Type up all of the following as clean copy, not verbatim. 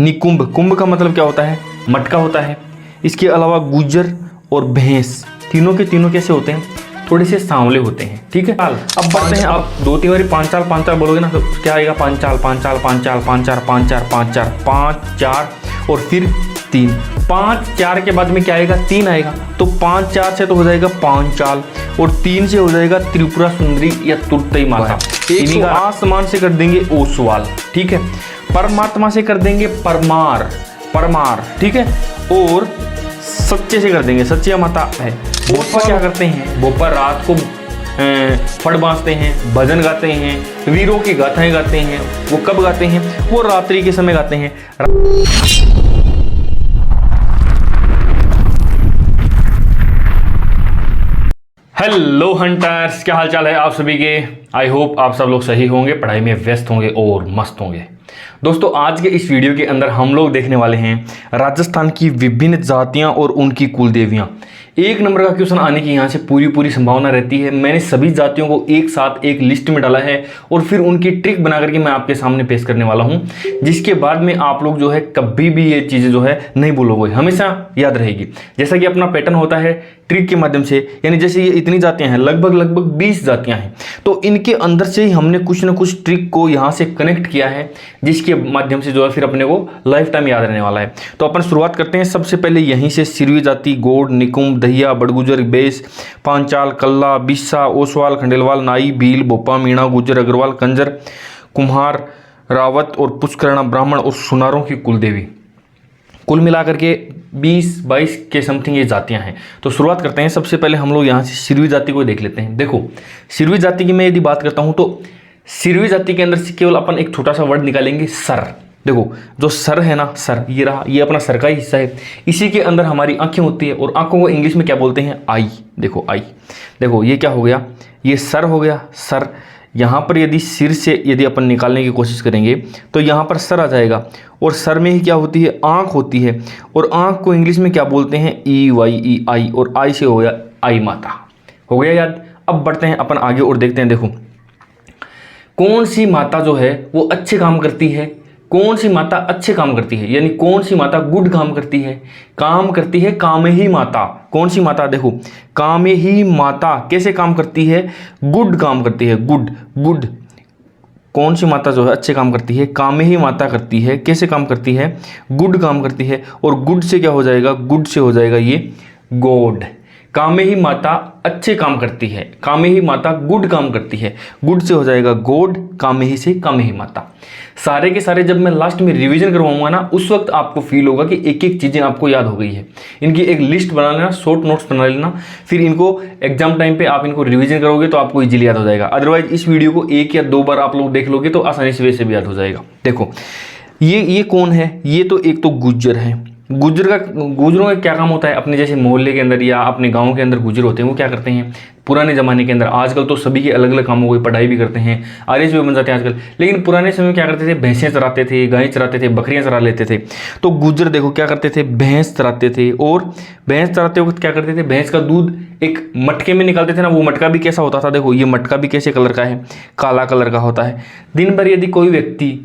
निकुंभ, कुंभ का मतलब क्या होता है? मटका होता है। इसके अलावा गुज्जर और भैंस, तीनों के तीनों कैसे होते हैं? थोड़े से सांवले होते हैं। ठीक है, अब बढ़ते हैं। आप 2-3 बारी पाँच चाल बोलोगे ना तो क्या आएगा? पाँच चाल, पाँच चार, पाँच चार और फिर 3। 5 4 के बाद में क्या आएगा? 3 आएगा। तो 5 4 से तो हो जाएगा पांचाल और 3 से हो जाएगा त्रिपुरा सुंदरी या तुर्तई माता। इन्हीं का आसमान से कर देंगे ओसवाल। ठीक है, परमात्मा से कर देंगे परमार। ठीक है, और सच्चे से कर देंगे सच्चे माता है। बोपा क्या करते हैं? बोपा रात को फड़ बांधते हैं, भजन गाते हैं, वीरों की गाथाएं गाते हैं। वो कब गाते हैं? वो रात्रि के समय गाते हैं। हेलो हंटर्स, क्या हाल चाल है आप सभी के? आई होप आप सब लोग सही होंगे, पढ़ाई में व्यस्त होंगे और मस्त होंगे। दोस्तों, आज के इस वीडियो के अंदर हम लोग देखने वाले हैं राजस्थान की विभिन्न जातियां और उनकी कुल देवियां। 1 नंबर का क्वेश्चन आने की यहाँ से पूरी संभावना रहती है। मैंने सभी जातियों को एक साथ एक लिस्ट में डाला है और फिर उनकी ट्रिक बना करके मैं आपके सामने पेश करने वाला हूँ, जिसके बाद में आप लोग जो है कभी भी ये चीज़ें जो है नहीं भूलोगे, हमेशा याद रहेगी। जैसा कि अपना पैटर्न होता है ट्रिक के माध्यम से, यानी जैसे ये इतनी जातियां हैं, लगभग 20 जातियां हैं, तो इनके अंदर से ही हमने कुछ ना कुछ ट्रिक को यहाँ से कनेक्ट किया है, जिसके माध्यम से जो है फिर अपने को लाइफ टाइम याद रहने वाला है। तो अपन शुरुआत करते हैं सबसे पहले यहीं से। सिरवी जाति, गोड, निकुंभ, दहिया, बड़गुजर, बेस, पांचाल, कल्ला, बिस्सा, ओसवाल, खंडेलवाल, नाई, भील, भोपा, मीणा, गुज्जर, अग्रवाल, कंजर, कुम्हार, रावत और पुष्करणा ब्राह्मण और सुनारों की कुल देवी। कुल मिलाकर के 20-22 के समथिंग ये जातियां हैं। तो शुरुआत करते हैं। सबसे पहले हम लोग यहाँ से सिरवी जाति को देख लेते हैं। देखो, सिरवी जाति की मैं यदि बात करता हूँ तो सिरवी जाति के अंदर से केवल अपन एक छोटा सा वर्ड निकालेंगे, सर। देखो, जो सर है ना, सर ये रहा, ये अपना सर का ही हिस्सा है। इसी के अंदर हमारी आंखें होती है और आंखों को इंग्लिश में क्या बोलते हैं? आई। देखो आई, देखो ये क्या हो गया? ये सर हो गया, सर। यहाँ पर यदि सिर से यदि अपन निकालने की कोशिश करेंगे तो यहाँ पर सर आ जाएगा और सर में ही क्या होती है? आँख होती है और आँख को इंग्लिश में क्या बोलते हैं? ई आई, और आई से हो गया आई माता। हो गया याद? अब बढ़ते हैं अपन आगे और देखते हैं। देखो, कौन सी माता जो है वो अच्छे काम करती है? कौन सी माता अच्छे काम करती है, यानी कौन सी माता गुड काम करती है? कामेही माता। कौन सी माता? देखो, कामेही माता कैसे काम करती है? गुड काम करती है, गुड। कौन सी माता जो है अच्छे काम करती है? कामेही माता करती है। कैसे काम करती है? गुड काम करती है। और गुड से क्या हो जाएगा? गुड से हो जाएगा ये गॉड। कामेही माता अच्छे काम करती है, कामेही माता गुड काम करती है, गुड से हो जाएगा गॉड, कामेही से कामेही माता। सारे के सारे जब मैं लास्ट में रिवीजन करवाऊंगा ना, उस वक्त आपको फील होगा कि एक एक चीज़ें आपको याद हो गई है। इनकी एक लिस्ट बना लेना, शॉर्ट नोट्स बना लेना, फिर इनको एग्जाम टाइम पे आप इनको रिवीजन करोगे तो आपको इजीली याद हो जाएगा। अदरवाइज इस वीडियो को 1 या 2 बार आप लोग देख लोगे तो आसानी से वैसे भी याद हो जाएगा। देखो, ये कौन है? ये तो एक तो गुज्जर है। गुजरों का क्या काम होता है? अपने जैसे मोहल्ले के अंदर या अपने गांव के अंदर गुजर होते हैं, वो क्या करते हैं पुराने ज़माने के अंदर? आजकल तो सभी के अलग अलग कामों की पढ़ाई भी करते हैं, आरएस भी बन जाते हैं आजकल, लेकिन पुराने समय में क्या करते थे? भैंसें चराते थे, गायें चराते थे, बकरियां चरा लेते थे। तो गुजर देखो क्या करते थे? भैंस चराते थे। और भैंस चराते वक्त क्या करते थे? भैंस का दूध एक मटके में निकालते थे ना, वो मटका भी कैसा होता था? देखो, ये मटका भी कैसे कलर का है? काला कलर का होता है। दिन भर यदि कोई व्यक्ति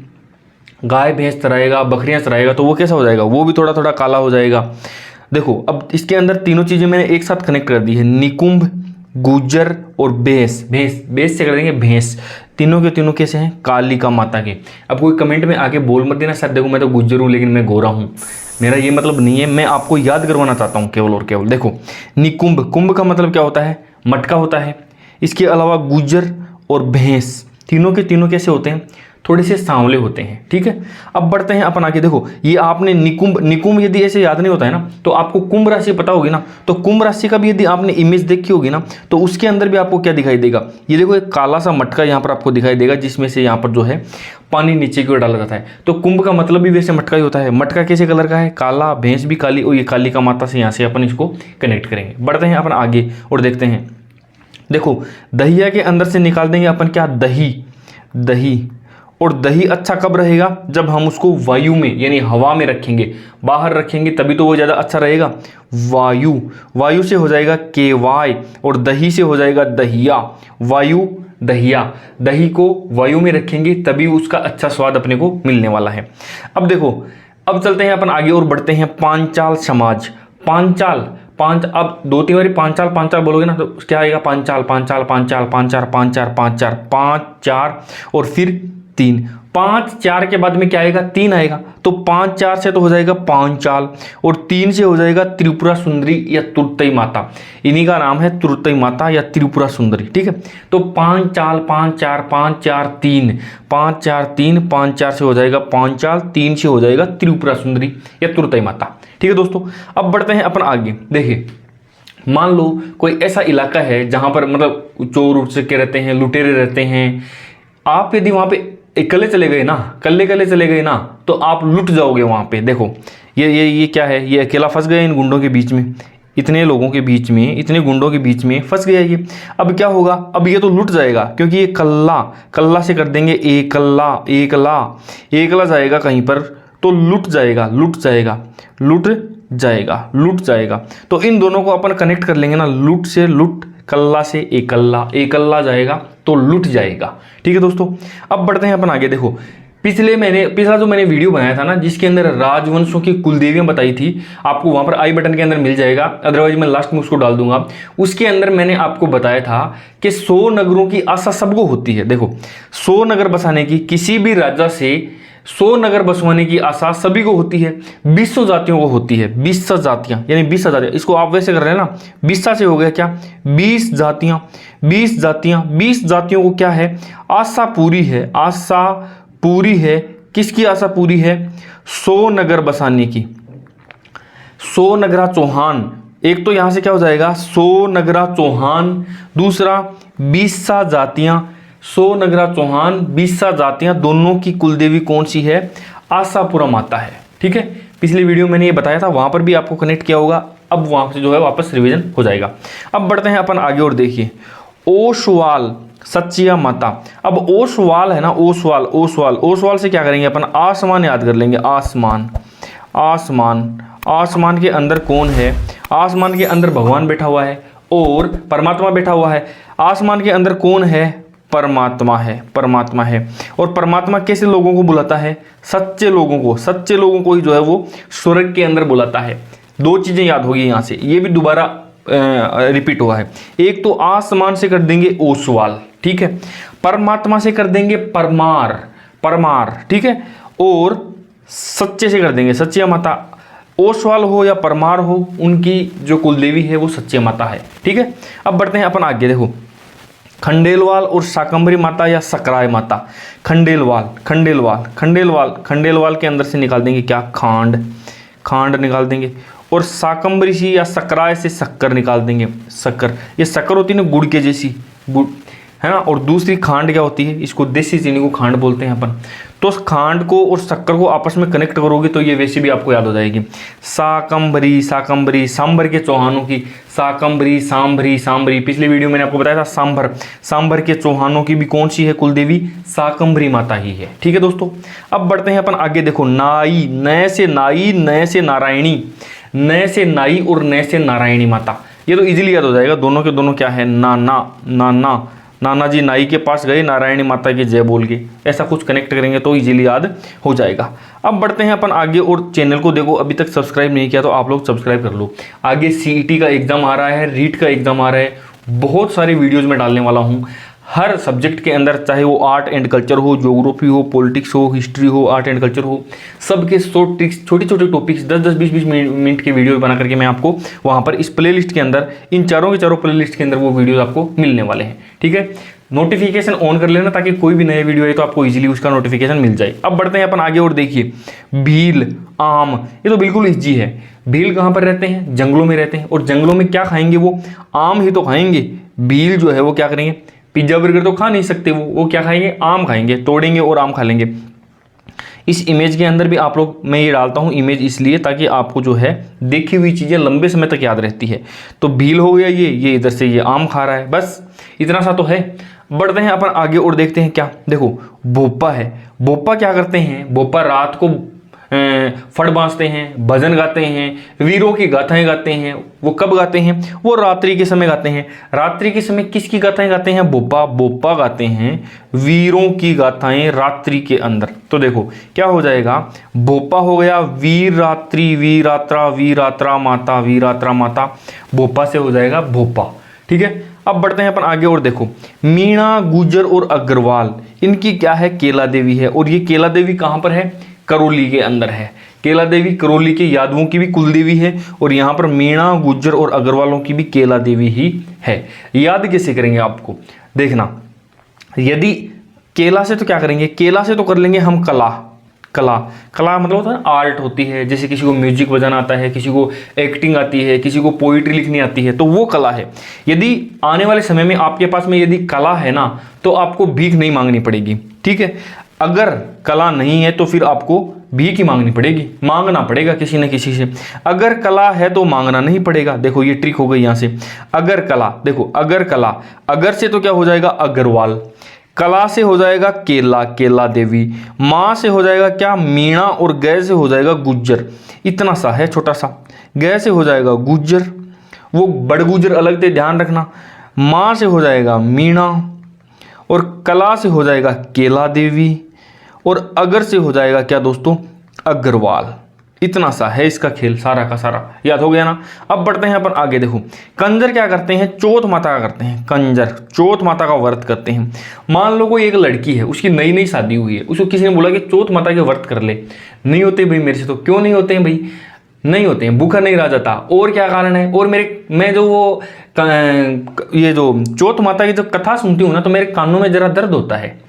गाय भैंस चराएगा, बकरियां चराएगा, तो वो कैसा हो जाएगा? वो भी थोड़ा थोड़ा काला हो जाएगा। देखो, अब इसके अंदर तीनों चीज़ें मैंने एक साथ कनेक्ट कर दी है, निकुंभ, गुज्जर और बेस से कर देंगे भैंस। तीनों के तीनों कैसे हैं? कालिका माता के। अब कोई कमेंट में आके बोल मत देना सर देखो मैं तो गुज्जर हूँ लेकिन मैं गोरा हूँ, मेरा ये मतलब नहीं है, मैं आपको याद करवाना चाहता हूँ केवल और केवल। देखो, निकुंभ, कुंभ का मतलब क्या होता है? मटका होता है। इसके अलावा गुज्जर और भैंस, तीनों के तीनों कैसे होते हैं? थोड़े से सांवले होते हैं। ठीक है, अब बढ़ते हैं अपन आगे। देखो, ये आपने निकुंभ यदि ऐसे याद नहीं होता है ना, तो आपको कुंभ राशि पता होगी ना, तो कुंभ राशि का भी यदि आपने इमेज देखी होगी ना, तो उसके अंदर भी आपको क्या दिखाई देगा? ये देखो, एक काला सा मटका यहाँ पर आपको दिखाई देगा, जिसमें से यहाँ पर जो है पानी नीचे की ओर डाला जाता है। तो कुंभ का मतलब भी वैसे मटका ही होता है। मटका कैसे कलर का है? काला, भैंस भी काली, और ये कालिका माता से यहाँ से अपन इसको कनेक्ट करेंगे। बढ़ते हैं अपन आगे और देखते हैं। देखो, दहिया के अंदर से निकाल देंगे अपन क्या? दही। और दही अच्छा कब रहेगा? जब हम उसको वायु में यानी हवा में रखेंगे, बाहर रखेंगे, तभी तो वो ज़्यादा अच्छा रहेगा। वायु से हो जाएगा केवाय और दही से हो जाएगा दहिया। वायु दहिया, दही को वायु में रखेंगे तभी उसका अच्छा स्वाद अपने को मिलने वाला है। अब देखो, अब चलते हैं अपन आगे और बढ़ते हैं पांचाल समाज। पांचाल अब 2-3 बारी पांचाल बोलोगे ना तो क्या आएगा, पांचाल 5-4 और फिर 3, 5-4 के बाद में क्या आएगा, 3 आएगा। तो 5-4 से तो हो जाएगा पांचाल और 3 से हो जाएगा त्रिपुरा सुंदरी या तुरतई माता। इन्हीं का नाम है तुरतई माता या त्रिपुरा सुंदरी। ठीक है, तो 5-4 5-4 5-4 5-4 से हो जाएगा पांचाल, 3 से हो जाएगा त्रिपुरा सुंदरी या तुरतई माता। ठीक है दोस्तों, अब बढ़ते हैं अपन आगे। देखिए, मान लो कोई ऐसा इलाका है जहां पर मतलब चोर उठ के रहते हैं, लुटेरे रहते हैं। आप यदि वहां पे कल्ले चले गए ना तो आप लुट जाओगे वहां पे। देखो ये क्या है, ये अकेला फंस गया इन गुंडों के बीच में, इतने लोगों के बीच में, इतने गुंडों के बीच में फंस गया ये। अब क्या होगा, अब ये तो लुट जाएगा क्योंकि ये कल्ला से कर देंगे एकला जाएगा कहीं पर तो लुट जाएगा। तो इन दोनों को अपन कनेक्ट कर लेंगे ना, लुट से लुट, कल्ला से एकल्ला जाएगा तो लुट जाएगा। ठीक है दोस्तों, अब बढ़ते हैं अपन आगे। देखो, पिछला जो मैंने वीडियो बनाया था ना, जिसके अंदर राजवंशों की कुलदेवियां बताई थी, आपको वहां पर आई बटन के अंदर मिल जाएगा, अदरवाइज मैं लास्ट में उसको डाल दूंगा। उसके अंदर मैंने आपको बताया था कि 100 नगरों की आशा सबको होती है। देखो, 100 नगर बसाने की, किसी भी राजा से 100 नगर बसवाने की आशा सभी को होती है, 200 जातियों को होती है। 200 जातियां यानी 20 जातियां, इसको आप वैसे कर रहे हैं ना, 20 से हो गया क्या, 20 जातियां। 20 जातियों को क्या है, आशा पूरी है। किसकी आशा पूरी है, 100 नगर बसाने की। 100 नगरा चौहान, एक तो यहां से क्या हो जाएगा 100 नगरा चौहान, दूसरा 20 जातियां। 100 नगरा चौहान, 20 जातियां, दोनों की कुलदेवी कौन सी है, आशापुरा माता है। ठीक है, पिछली वीडियो मैंने ये बताया था, वहां पर भी आपको कनेक्ट किया होगा। अब वहां से जो है वापस रिवीजन हो जाएगा। अब बढ़ते हैं अपन आगे और देखिए, ओसवाल सच्चिया माता। अब ओसवाल है ना, ओसवाल से क्या करेंगे अपन, आसमान याद कर लेंगे। आसमान के अंदर कौन है, आसमान के अंदर भगवान बैठा हुआ है और परमात्मा बैठा हुआ है। आसमान के अंदर कौन है, परमात्मा है। और परमात्मा कैसे लोगों को बुलाता है, सच्चे लोगों को ही जो है वो स्वर्ग के अंदर बुलाता है। 2 चीजें याद होगी यहां से, ये भी दोबारा रिपीट हुआ है। एक तो आसमान से कर देंगे ओसवाल, ठीक है, परमात्मा से कर देंगे परमार, ठीक है, और सच्चे से कर देंगे सच्चिया माता। ओसवाल हो या परमार हो, उनकी जो कुलदेवी है वो सच्चे माता है। ठीक है, अब बढ़ते हैं अपन आगे। देखो, खंडेलवाल और शाकंभरी माता या सकराय माता। खंडेलवाल के अंदर से निकाल देंगे क्या, खांड निकाल देंगे, और शाकंभरी से या सकराय से शक्कर निकाल देंगे। ये शक्कर होती है ना गुड़ के जैसी, गुड़ है ना, और दूसरी खांड क्या होती है, इसको देसी चीनी को खांड बोलते हैं अपन। तो खांड को और शक्कर को आपस में कनेक्ट करोगे तो ये वैसे भी आपको याद हो जाएगी। शाकंभरी सांभर के चौहानों की, सांभरी पिछली वीडियो मैंने आपको बताया था, सांभर के चौहानों की भी कौन सी है कुलदेवी, शाकंभरी माता ही है। ठीक है दोस्तों, अब बढ़ते हैं अपन आगे। देखो, नाई, नय से नारायणी, नय से नाई और नय से नारायणी माता। ये तो इजीली याद हो जाएगा, दोनों के दोनों क्या है, नाना जी नाई के पास गए, नारायणी माता की जय बोल के, ऐसा कुछ कनेक्ट करेंगे तो इजीली याद हो जाएगा। अब बढ़ते हैं अपन आगे, और चैनल को देखो अभी तक सब्सक्राइब नहीं किया तो आप लोग सब्सक्राइब कर लो। आगे सीईटी का एग्जाम आ रहा है, रीट का एग्जाम आ रहा है, बहुत सारी वीडियोज में डालने वाला हूँ हर सब्जेक्ट के अंदर, चाहे वो आर्ट एंड कल्चर हो, ज्योग्राफी हो, पॉलिटिक्स हो, हिस्ट्री हो, आर्ट एंड कल्चर हो, सबके शॉर्ट ट्रिक्स, छोटे छोटे टॉपिक्स 10-10 20-20 मिनट के वीडियो बना करके मैं आपको वहाँ पर इस प्लेलिस्ट के अंदर, इन चारों के चारों प्लेलिस्ट के अंदर वो वीडियोज आपको मिलने वाले हैं। ठीक है, नोटिफिकेशन ऑन कर लेना ताकि कोई भी नया वीडियो आए तो आपको इजीली उसका नोटिफिकेशन मिल जाए। अब बढ़ते हैं अपन आगे और देखिए, भील, आम, ये तो बिल्कुल इजी है। भील कहाँ पर रहते हैं, जंगलों में रहते हैं, और जंगलों में क्या खाएंगे, वो आम ही तो खाएंगे। भील जो है वो क्या करेंगे, पिज्जा बर्गर तो खा नहीं सकते, वो क्या खाएंगे, आम खाएंगे, तोड़ेंगे और आम खा लेंगे। इस इमेज के अंदर भी आप लोग, मैं ये डालता हूँ इमेज इसलिए ताकि आपको जो है देखी हुई चीज़ें लंबे समय तक याद रहती है। तो भील हो गया ये इधर से ये आम खा रहा है, बस इतना सा तो है। बढ़ते हैं अपन आगे और देखते हैं क्या। देखो, भोपा है, भोपा क्या करते हैं, भोपा रात को फड़ बांसते हैं, भजन गाते हैं, वीरों की गाथाएं गाते हैं। वो कब गाते हैं? वो रात्रि के समय गाते हैं। रात्रि के समय किसकी गाथाएं गाते हैं? बोपा गाते हैं वीरों की गाथाएं रात्रि के अंदर। तो देखो क्या हो जाएगा, बोपा हो गया वीर रात्रि, वीरात्रा माता, बोपा से हो जाएगा भोपा। ठीक है, अब बढ़ते हैं अपन आगे और देखो, मीणा, गुजर और अग्रवाल, इनकी क्या है? केला देवी है। और ये केला देवी कहाँ पर है? करौली के अंदर है। केला देवी करौली के यादवों की भी कुल देवी है, और यहाँ पर मीणा, गुजर और अग्रवालों की भी केला देवी ही है। याद कैसे करेंगे आपको देखना, यदि केला से तो क्या करेंगे? केला से तो कर लेंगे हम कला मतलब होता है आर्ट होती है, जैसे किसी को म्यूजिक बजाना आता है, किसी को एक्टिंग आती है, किसी को पोइट्री लिखनी आती है, तो वो कला है। यदि आने वाले समय में आपके पास में यदि कला है ना, तो आपको भीख नहीं मांगनी पड़ेगी। ठीक है, अगर कला नहीं है तो फिर आपको भीख ही मांगनी पड़ेगी, मांगना पड़ेगा किसी न किसी से। अगर कला है तो मांगना नहीं पड़ेगा। देखो ये ट्रिक हो गई यहाँ से। अगर कला, देखो अगर कला, अगर से तो क्या हो जाएगा? अग्रवाल, कला से हो जाएगा केला देवी, माँ से हो जाएगा क्या? मीणा, और गै से हो जाएगा गुज्जर। इतना सा है छोटा सा, गै से हो जाएगा गुज्जर, वो बड़ गुज्जर अलग से ध्यान रखना। माँ से हो जाएगा मीणा, और कला से हो जाएगा केला देवी, और अगर से हो जाएगा क्या दोस्तों? अग्रवाल। इतना सा है इसका खेल सारा का सारा, याद हो गया ना। अब बढ़ते हैं अपन आगे। देखो कंजर क्या करते हैं? चौथ माता का करते हैं। कंजर चौथ माता का व्रत करते हैं। मान लो कोई एक लड़की है, उसकी नई नई शादी हुई है, उसको किसी ने बोला कि चौथ माता के व्रत कर ले। नहीं होते भाई मेरे से तो। क्यों नहीं होते हैं भाई? नहीं होते हैं, भूखा नहीं रह जाता। और क्या कारण है? और मैं जो वो ये जो चौथ माता की जब कथा सुनती हूँ ना, तो मेरे कानों में जरा दर्द होता है।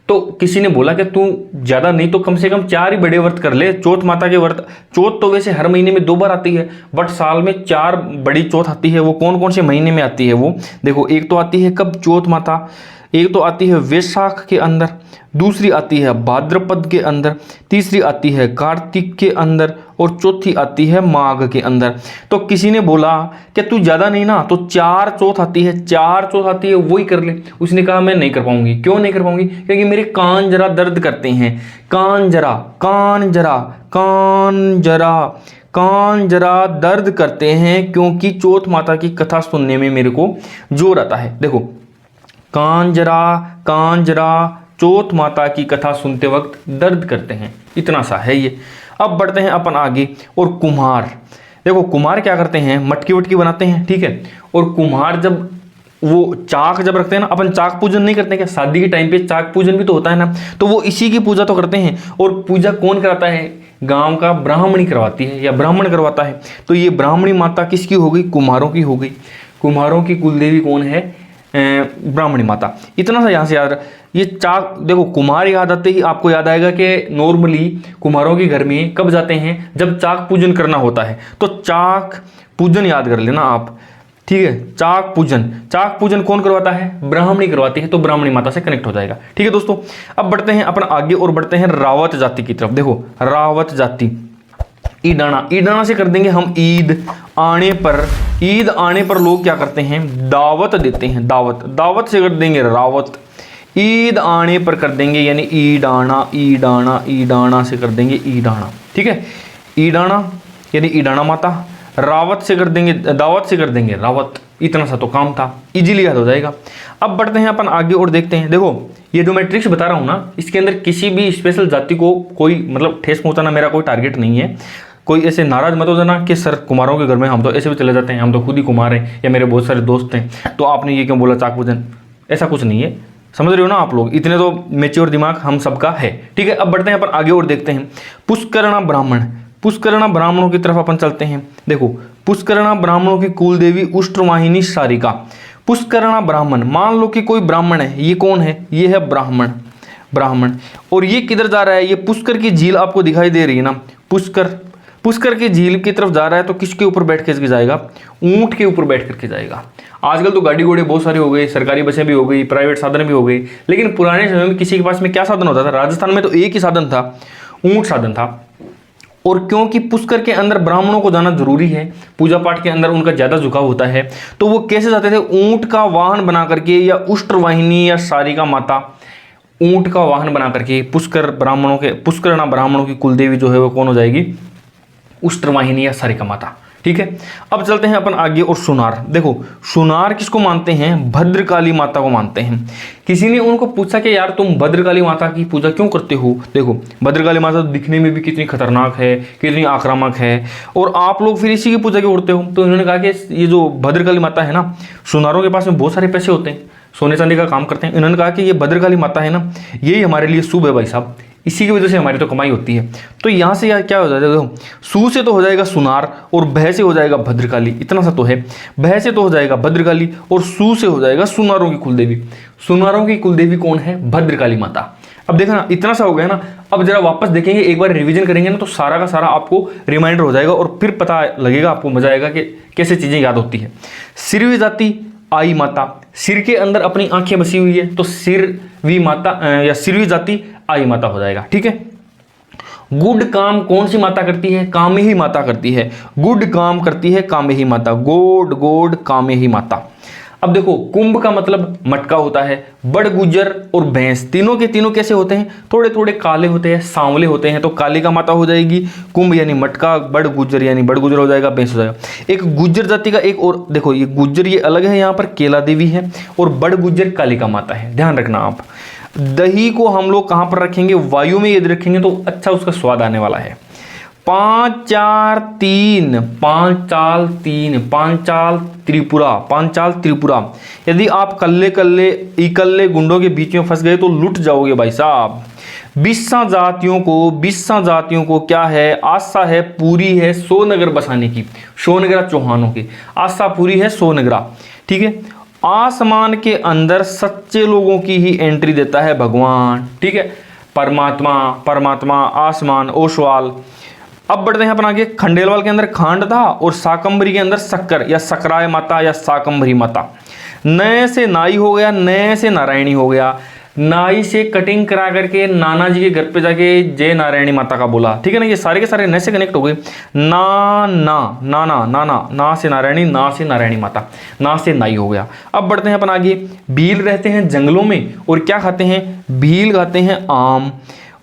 तो किसी ने बोला कि तू ज़्यादा नहीं तो कम से कम 4 ही बड़े व्रत कर ले। चौथ माता के व्रत, चौथ तो वैसे हर महीने में 2 बार आती है, बट साल में 4 बड़ी चौथ आती है। वो कौन कौन से महीने में आती है? वो देखो, एक तो आती है कब? चौथ माता, एक तो आती है वैशाख के अंदर, दूसरी आती है भाद्रपद के अंदर, तीसरी आती है कार्तिक के अंदर, और चौथी आती है माघ के अंदर। तो किसी ने बोला कि तू ज़्यादा नहीं ना, तो 4 चौथ आती है, 4 चौथ आती है, वही कर ले। उसने कहा मैं नहीं कर पाऊंगी। क्यों नहीं कर पाऊंगी? क्योंकि मेरे कान जरा दर्द करते हैं। कान जरा दर्द करते हैं, क्योंकि चौथ माता की कथा सुनने में मेरे को जोर आता है। देखो कान जरा चौथ माता की कथा सुनते वक्त दर्द करते हैं। इतना सा है ये। अब बढ़ते हैं अपन आगे। और कुम्हार, देखो कुम्हार क्या करते हैं? मटकी वटकी बनाते हैं। ठीक है, और कुम्हार जब वो चाक जब रखते हैं ना, अपन चाक पूजन नहीं करते क्या? शादी के टाइम पे चाक पूजन भी तो होता है ना, तो वो इसी की पूजा तो करते हैं। और पूजा कौन कराता है? गांव का ब्राह्मणी करवाती है, या ब्राह्मण करवाता है। तो ये ब्राह्मणी माता किसकी हो गई? कुम्हारों की हो गई। कुम्हारों की कुलदेवी कौन है? ब्राह्मणी माता। इतना सा यहाँ से याद। ये चाक, देखो कुम्हार याद आते ही आपको याद आएगा कि नॉर्मली कुम्हारों के घर में कब जाते हैं? जब चाक पूजन करना होता है। तो चाक पूजन याद कर लेना आप। ठीक है, चाक पूजन कौन करवाता है? ब्राह्मणी करवाती है। तो ब्राह्मणी माता से कनेक्ट हो जाएगा। ठीक है दोस्तों, अब बढ़ते हैं अपन आगे और बढ़ते हैं रावत जाति की तरफ। देखो रावत जाति, ईडाना से कर देंगे हम ईद आने पर लोग क्या करते हैं? दावत देते हैं। दावत से कर देंगे रावत। ईद आने पर कर देंगे यानी ईडाना से कर देंगे ईडाना। ठीक है, ईडाना यानी ईडाना माता। रावत से कर देंगे, दावत से कर देंगे रावत। इतना सा तो काम था, इजीली याद हो जाएगा। अब बढ़ते हैं अपन आगे और देखते हैं। देखो ये जो मैं ट्रिक्स बता रहा हूँ ना, इसके अंदर किसी भी स्पेशल जाति को कोई मतलब ठेस पहुंचाना मेरा कोई टारगेट नहीं है। कोई ऐसे नाराज मत हो जाना कि सर कुमारों के घर में हम तो ऐसे भी चले जाते हैं, हम तो खुद ही कुमार हैं, या मेरे बहुत सारे दोस्त हैं, तो आपने ये क्यों बोला चाक पूजन? ऐसा कुछ नहीं है, समझ रहे हो ना आप लोग? इतने तो मेच्योर दिमाग हम सबका है। ठीक है, अब बढ़ते हैं अपन आगे और देखते हैं। पुष्करणा ब्राह्मणों की तरफ अपन चलते हैं। देखो पुष्करणा ब्राह्मणों की कुल देवी उष्ट्रवाहिनी सारिका। पुष्करणा ब्राह्मण, मान लो कि कोई ब्राह्मण है। ये कौन है? ये है ब्राह्मण। और ये किधर जा रहा है? ये पुष्कर की झील आपको दिखाई दे रही है ना, पुष्कर की झील की तरफ जा रहा है। तो किसके ऊपर बैठ के जाएगा? ऊंट के ऊपर बैठ करके जाएगा। आजकल तो गाड़ी घोड़े बहुत सारे हो गए, सरकारी बसें भी हो गई, प्राइवेट साधन भी हो गई, लेकिन पुराने समय में किसी के पास में क्या साधन होता था? राजस्थान में तो एक ही साधन था, ऊंट साधन था। और क्योंकि पुष्कर के अंदर ब्राह्मणों को जाना जरूरी है, पूजा पाठ के अंदर उनका ज्यादा झुकाव होता है, तो वो कैसे जाते थे? ऊंट का वाहन बना करके, या उष्ट्रवाहिनी या सारिका माता ऊंट का वाहन बना करके पुष्करणा ब्राह्मणों की कुलदेवी जो है वो कौन हो जाएगी, उष्ट्रवाहिनी या सारिका माता। ठीक है, अब चलते हैं अपन आगे। और सुनार, देखो सुनार किसको मानते हैं, भद्रकाली माता को मानते हैं। किसी ने उनको पूछा कि यार तुम भद्रकाली माता की पूजा क्यों करते हो। देखो भद्रकाली माता दिखने में भी कितनी खतरनाक है, कितनी आक्रामक है, और आप लोग फिर इसी की पूजा क्यों करते हो। तो इन्होंने कहा कि ये जो भद्रकाली माता है ना, सुनारों के पास में बहुत सारे पैसे होते हैं, सोने चांदी का काम करते हैं। इन्होंने कहा कि ये भद्रकाली माता है ना, यही हमारे लिए शुभ है भाई साहब, इसी की वजह से हमारी तो कमाई होती है। तो यहाँ से क्या हो जाएगा, देखो सू से तो हो जाएगा सुनार और भय से हो जाएगा भद्रकाली, इतना सा तो है। भय से तो हो जाएगा भद्रकाली और सू से हो जाएगा सुनारों की कुलदेवी। सुनारों की कुलदेवी कौन है, भद्रकाली माता। अब देखा ना, इतना सा हो गया ना। अब जरा वापस देखेंगे, एक बार रिवीजन करेंगे ना, तो सारा का सारा आपको रिमाइंडर हो जाएगा और फिर पता लगेगा, आपको मजा आएगा कि कैसे चीजें याद होती है। सिरवी जाति आई माता, सिर के अंदर अपनी आंखें बसी हुई है, तो सिरवी माता या सिरवी जाति आई माता हो जाएगा। ठीक है, गुड काम कौन सी माता करती है, कामेही माता करती है। गुड काम करती है कामेही माता, गोड गोड कामेही माता। अब देखो कुंभ का मतलब मटका होता है। बड़ गुज्जर और भैंस तीनों के तीनों कैसे होते हैं, थोड़े थोड़े काले होते हैं, सांवले होते हैं, तो काली का माता हो जाएगी कुंभ यानी मटका, बड़ गुज्जर यानी बड़ गुज्जर हो जाएगा, भैंस हो जाएगा। एक गुज्जर जाति का एक और देखो, ये गुज्जर ये अलग है, यहाँ पर केला देवी है, और बड़ गुज्जर काली का माता है, ध्यान रखना आप। दही को हम लोग कहां पर रखेंगे, वायु में यदि रखेंगे तो अच्छा उसका स्वाद आने वाला है। 5 4 3 पांचाल 3 पांचाल त्रिपुरा, पांचाल त्रिपुरा। यदि आप कल्ले कल्ले इकल्ले गुंडों के बीच में फंस गए तो लुट जाओगे भाई साहब। 20 जातियों को क्या है, आशा है, पूरी है सोनगर बसाने की, सोनगरा चौहानों की आशा पूरी है सोनगरा। ठीक है, आसमान के अंदर सच्चे लोगों की ही एंट्री देता है भगवान। ठीक है, परमात्मा आसमान ओसवाल। अब बढ़ते हैं अपन आगे। खंडेलवाल के अंदर खांड था और साकंबरी के अंदर शक्कर या सकराय माता या साकंबरी माता। नए से नाई हो गया, नए से नारायणी हो गया। नाई से कटिंग करा करके नाना जी के घर पे जाके जय नारायणी माता का बोला। ठीक है ना, ये सारे के सारे नए से कनेक्ट हो गए। ना से नारायणी, ना से नारायणी माता, ना से नाई हो गया। अब बढ़ते हैं अपन आगे। भील रहते हैं जंगलों में और क्या खाते हैं, भील खाते हैं आम।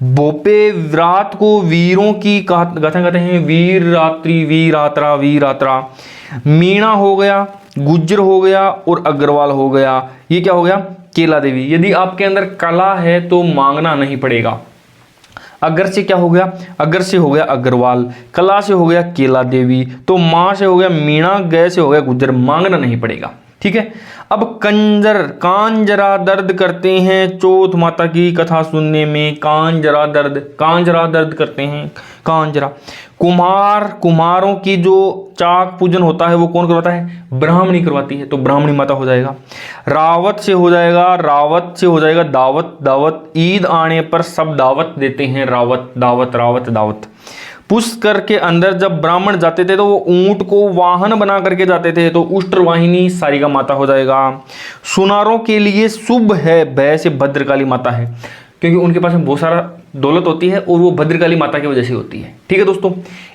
बोपे रात को वीरों की गाथा कहते हैं, वीर रात्रि वीरात्रा वीरात्रा। मीणा हो गया, गुज्जर हो गया और अग्रवाल हो गया। ये क्या हो गया, केला देवी। यदि आपके अंदर कला है तो मांगना नहीं पड़ेगा। अगर से क्या हो गया, अगर से हो गया अग्रवाल, कला से हो गया केला देवी, तो मां से हो गया मीणा, गय से हो गया गुज्जर, मांगना नहीं पड़ेगा। ठीक है, अब कांजरा दर्द करते हैं चौथ माता की कथा सुनने में। कांजरा दर्द करते हैं कांजरा। कुम्हारों की जो चाक पूजन होता है वो कौन करवाता है, ब्राह्मणी करवाती है, तो ब्राह्मणी माता हो जाएगा। रावत से हो जाएगा दावत। ईद आने पर सब दावत देते हैं, दावत। पुष्कर के अंदर जब ब्राह्मण जाते थे तो वो ऊंट को वाहन बना करके जाते थे, तो उष्ट्रवाहिनी सारिका माता हो जाएगा। सुनारों के लिए शुभ है, भय से भद्रकाली माता है, क्योंकि उनके पास में बहुत सारा दौलत होती है और वो भद्रकाली माता की वजह से होती है। ठीक है दोस्तों,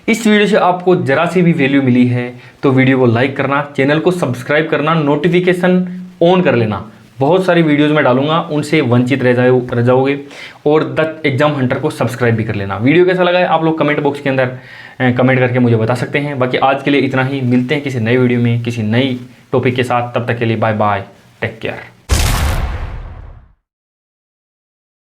इस वीडियो से आपको जरा सी भी वैल्यू मिली है तो वीडियो को लाइक करना, चैनल को सब्सक्राइब करना, नोटिफिकेशन ऑन कर लेना। बहुत सारी वीडियोस मैं डालूंगा, उनसे वंचित रह जाओगे। और द एग्जाम हंटर को सब्सक्राइब भी कर लेना। वीडियो कैसा लगा है आप लोग कमेंट बॉक्स के अंदर कमेंट करके मुझे बता सकते हैं। बाकी आज के लिए इतना ही, मिलते हैं किसी नई वीडियो में किसी नई टॉपिक के साथ। तब तक के लिए बाय बाय, टेक केयर।